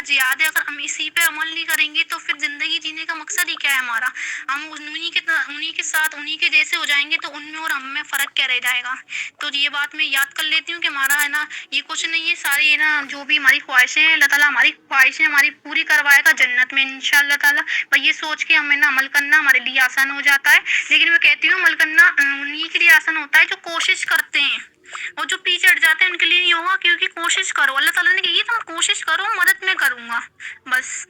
जिहाद है, अगर हम इसी पे अमल नहीं करेंगे तो फिर ज़िंदगी जीने का मकसद ही क्या है हमारा? हम उन्हीं के साथ, उन्हीं के जैसे हो जाएँगे तो उनमें और हम में फ़र्क क्या रह जाएगा? तो ये बात मैं याद कर लेती हूँ कि हमारा है ना, ये कुछ नहीं है, सारी है ना, जो भी हमारी ख्वाहिशें हैं, अल्लाह ताला हमारी ख्वाहिशें हमारी पूरी करवाएगा जन्नत में इंशाअल्लाह ताला। पर ये सोच के हमें ना अमल करना हमारे लिए आसान हो जाता है। लेकिन मैं कहती हूँ अमल करना उन्हीं के लिए आसान होता है जो कोशिश करते हैं। और जो पीछे हट जाते हैं उनके लिए नहीं होगा, क्योंकि कोशिश करो, अल्लाह ताला ने कही है तुम कोशिश करो, मदद मैं करूँगा। बस।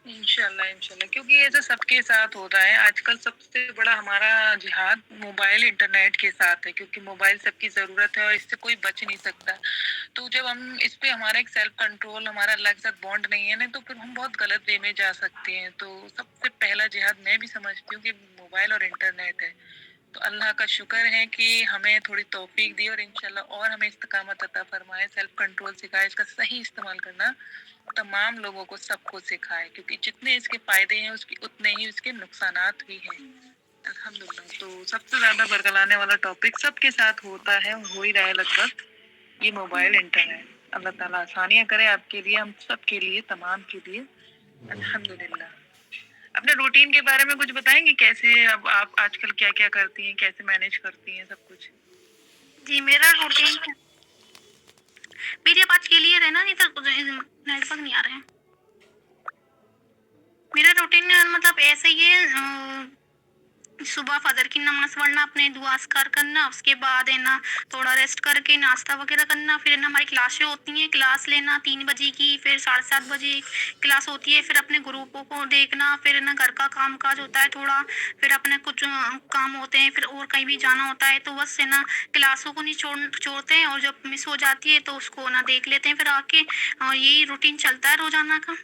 इंशाल्लाह इंशाल्लाह, क्योंकि ये तो सबके साथ होता है आजकल। सबसे बड़ा हमारा जिहाद मोबाइल इंटरनेट के साथ है, क्योंकि मोबाइल सबकी ज़रूरत है और इससे कोई बच नहीं सकता। तो जब हम इस पे हमारा एक सेल्फ कंट्रोल, हमारा अल्लाह के साथ बॉन्ड नहीं है ना, तो फिर हम बहुत गलत वे में जा सकते हैं। तो सबसे पहला जिहाद मैं भी समझती हूँ कि मोबाइल और इंटरनेट है। तो अल्लाह का शुक्र है कि हमें थोड़ी तौफीक दी और इंशाल्लाह और हमें इस्तिकामत अता फरमाए, सेल्फ कंट्रोल सिखाए, इसका सही इस्तेमाल करना तमाम लोगों को, सबको सिखाए, क्योंकि जितने इसके फायदे हैं उसकी उतने ही इसके नुकसानात भी हैं। अल्हम्दुलिल्लाह। तो सबसे ज्यादा बरगलाने वाला टॉपिक सबके साथ होता है, हो ही रहा है लगभग, ये मोबाइल इंटरनेट। अल्लाह ताला आसानियां करे आपके लिए, हम सब के लिए, तमाम के लिए। अल्हम्दुलिल्लाह। अपने रूटीन के बारे में कुछ बताएंगे, कैसे अब आप आजकल क्या क्या करती हैं, कैसे मैनेज करती हैं सब कुछ? जी, मेरा रूटीन, मेरी आवाज़ क्लियर है ना? नहीं तो नेटवर्क नहीं आ रहे हैं। मेरा रूटीन मतलब ऐसे ही है, सुबह फजर की नमाज पढ़ना, अपने दुआ अस्कार करना, उसके बाद है ना थोड़ा रेस्ट करके नाश्ता वगैरह करना, फिर है ना हमारी क्लासें होती हैं, क्लास लेना 3 बजे की, फिर 7:30 बजे क्लास होती है, फिर अपने ग्रुपों को देखना, फिर है ना घर का काम काज होता है थोड़ा, फिर अपने कुछ काम होते हैं, फिर और कहीं भी जाना होता है, तो बस है ना क्लासों को नहीं छोड़ते हैं, और जब मिस हो जाती है तो उसको ना देख लेते हैं फिर आके। यही रूटीन चलता है रोजाना का।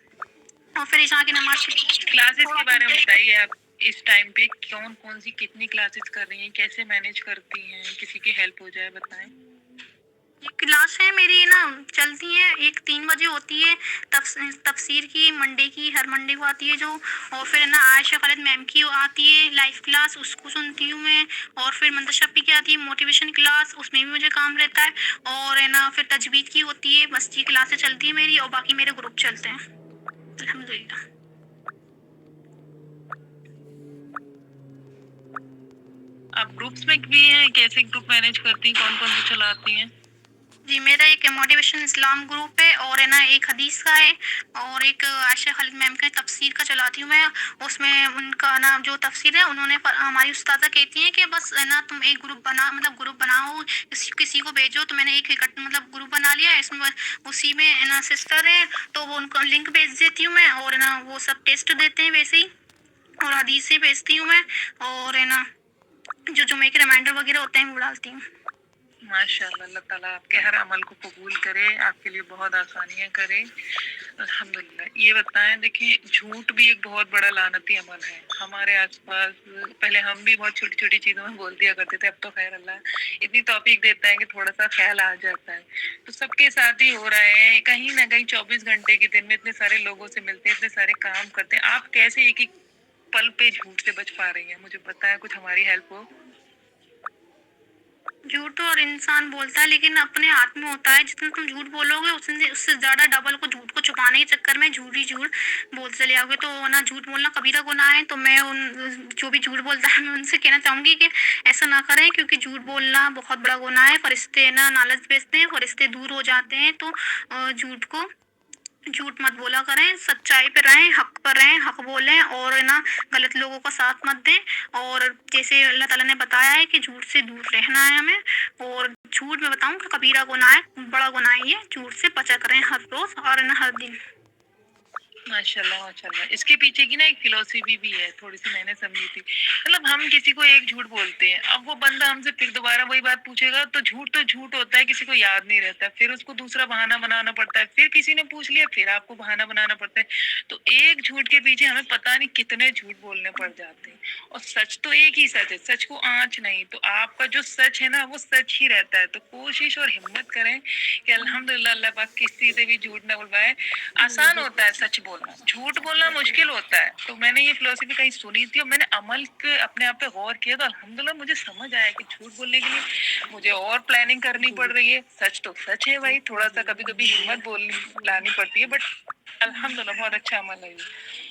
और फिर ईशा की नमाज क्लासेस के बारे में बताइए, आप इस टाइम पे कौन कौन सी कितनी क्लासेस कर रही हैं, कैसे मैनेज करती हैं, किसी की हेल्प हो जाए बताएं। ये क्लास है मेरी ना, चलती है, एक 3 बजे होती है तफसीर की, मंडे की, हर मंडे को आती है जो। और फिर ना आयशा खालिद मैम की आती है लाइव क्लास, उसको सुनती हूँ मैं। और फिर मंतशा की आती है मोटिवेशन क्लास, उसमें भी मुझे काम रहता है। और है ना फिर तजवीद की होती है, बस ये क्लासें चलती है मेरी, और बाकी मेरे ग्रुप चलते हैं अल्हम्दुलिल्लाह। आप ग्रुप्स में भी हैं, कैसे ग्रुप मैनेज करती हैं, कौन कौन से चलाती हैं? जी, मेरा एक मोटिवेशन इस्लाम ग्रुप है, और है ना एक हदीस का है, और एक आयशा खालिद मैम का तफसीर का चलाती हूँ मैं। उसमें उनका ना जो तफसीर है, उन्होंने हमारी उस्तादा कहती हैं कि बस है ना तुम एक ग्रुप ग्रुप बनाओ, किसी को भेजो। तो मैंने एक मतलब ग्रुप बना लिया है, इसमें उसी में है ना सिस्टर है, तो वो उनको लिंक भेज देती हूँ मैं, और है ना वो सब टेस्ट देते हैं वैसे ही, और हदीसें भेजती हूँ मैं, और है ना जो जुमे के रिमाइंडर वगैरह होते हैं वो डालती हूँ। माशाल्लाह, अल्लाह ताला आपके हर अमल को कबूल करे, आपके लिए बहुत आसानियां करे। अल्हम्दुलिल्लाह। ये बताएं, देखिए झूठ भी एक बहुत बड़ा लानती अमल है हमारे आसपास। पहले हम भी बहुत छोटी छोटी चीजों में बोल दिया करते थे, अब तो खैर अल्लाह इतनी तौफीक देता है कि थोड़ा सा ख्याल आ जाता है। तो सबके साथ ही हो रहा है, कहीं ना कहीं 24 घंटे के दिन में इतने सारे लोगों से मिलते हैं, इतने सारे काम करते हैं, आप कैसे एक एक पल पे झूठ से बच पा रही हैं? मुझे बताएं, कुछ हमारी हेल्प हो। झूठ तो और इंसान बोलता है, लेकिन अपने हाथ में होता है। जितना तुम झूठ बोलोगे उससे ज्यादा डबल को झूठ को छुपाने के चक्कर में झूठ बोलते चले आओगे, तो ना झूठ बोलना कबीरा गुनाह है। तो मैं उन जो भी झूठ बोलता है मैं उनसे कहना चाहूंगी कि ऐसा ना करें, क्योंकि झूठ बोलना बहुत बड़ा गुनाह है। फरिश्ते ना लालच भेजते हैं, फरिश्ते दूर हो जाते हैं। तो झूठ मत बोला करें, सच्चाई पे रहें, हक पर रहें, हक बोलें, और ना गलत लोगों का साथ मत दें। और जैसे अल्लाह ताला ने बताया है कि झूठ से दूर रहना है हमें। और झूठ मैं बताऊं कि कबीरा गुनाह है, बड़ा गुनाह है ये। झूठ से बचा करें हर रोज और ना हर दिन। माशाल्लाह माशाल्लाह, इसके पीछे की ना एक फिलोसफी भी है, थोड़ी सी मैंने समझी थी। मतलब हम किसी को एक झूठ बोलते हैं, अब वो बंदा हमसे फिर दोबारा वही बात पूछेगा, तो झूठ होता है, किसी को याद नहीं रहता, फिर उसको दूसरा बहाना बनाना पड़ता है, फिर किसी ने पूछ लिया, फिर आपको बहाना बनाना पड़ता है। तो एक झूठ के पीछे हमें पता नहीं कितने झूठ बोलने पड़ जाते हैं। और सच तो एक ही सच है, सच को आँच नहीं। तो आपका जो सच है ना, वो सच ही रहता है। तो कोशिश और हिम्मत करें कि अल्हम्दुलिल्लाह अल्लाह पाक किसी से भी झूठ ना बुलवाए। आसान होता है सच بولنا. جھوٹ بولنا مشکل ہوتا ہے, تو میں نے یہ فلسفی کہیں سنی تھی اور میں نے عمل کے اپنے آپ پہ غور کیا, تو الحمدللہ مجھے سمجھ آیا کہ جھوٹ بولنے کے لیے مجھے اور پلاننگ کرنی پڑ رہی ہے. سچ تو سچ ہے بھائی, تھوڑا سا کبھی کبھی ہمت بولنی لانی پڑتی ہے, بٹ الحمدللہ بہت اچھا عمل ہے یہ.